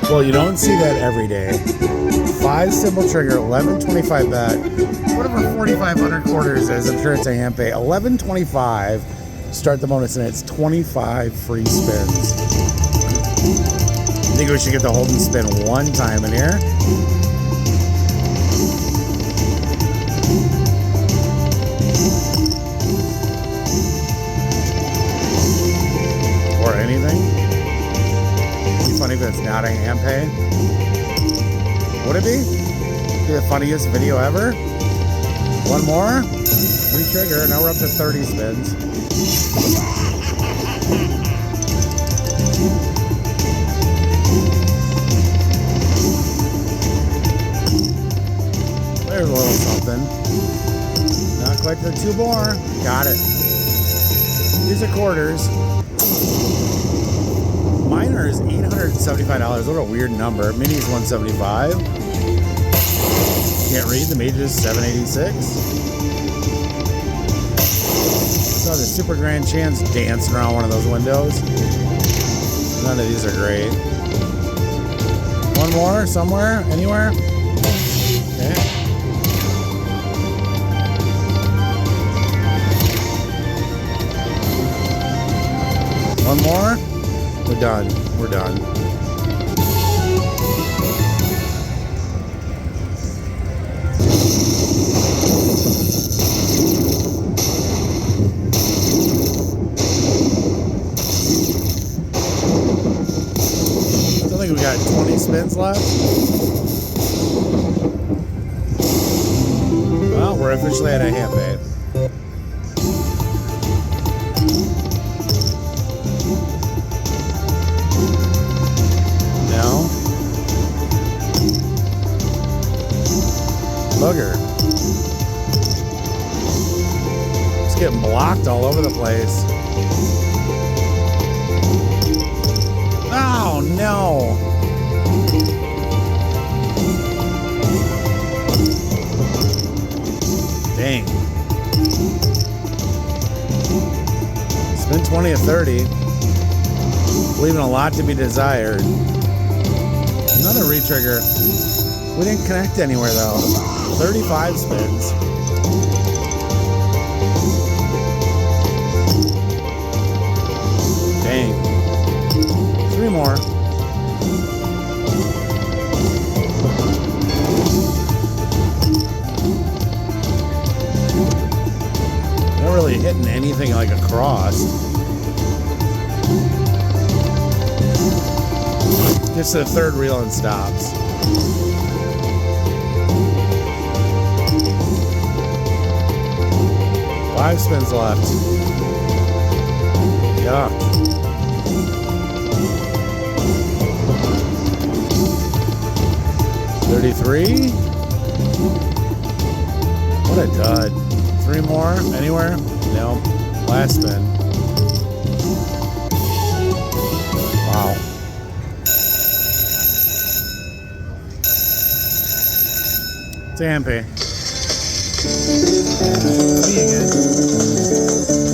Well, you don't see that every day. 5 symbol trigger, 11.25 bet. Whatever 4,500 quarters is, I'm sure it's a hand pay. 11.25. Start the bonus, and it's 25 free spins. I think we should get the hold and spin one time in here. Or anything. It'd be funny if it's not a hand pay. Would it be? Be the funniest video ever? One more. Re-trigger. Now we're up to 30 spins. There's a little something. Not quite the 2 more. Got it. These are quarters. Minor is $875. What a weird number. Mini is $175. Can't read. The major is $786. Saw the Super Grand Chance dancing around one of those windows. None of these are great. One more somewhere, anywhere. Okay. One more. We're done. We're done. I think we got 20 spins left. Well, we're officially at a hand pay. Booger. It's getting blocked all over the place. Oh no! Dang. Spin 20 of 30. Leaving a lot to be desired. Another re-trigger. We didn't connect anywhere though. 35 spins. Dang. 3 more. Not really hitting anything like across. Just the 3rd reel and stops. Five spins left. Yuck. $33. What a dud. 3 more. Anywhere? No. Last spin. Wow. It's a hand pay. See you again.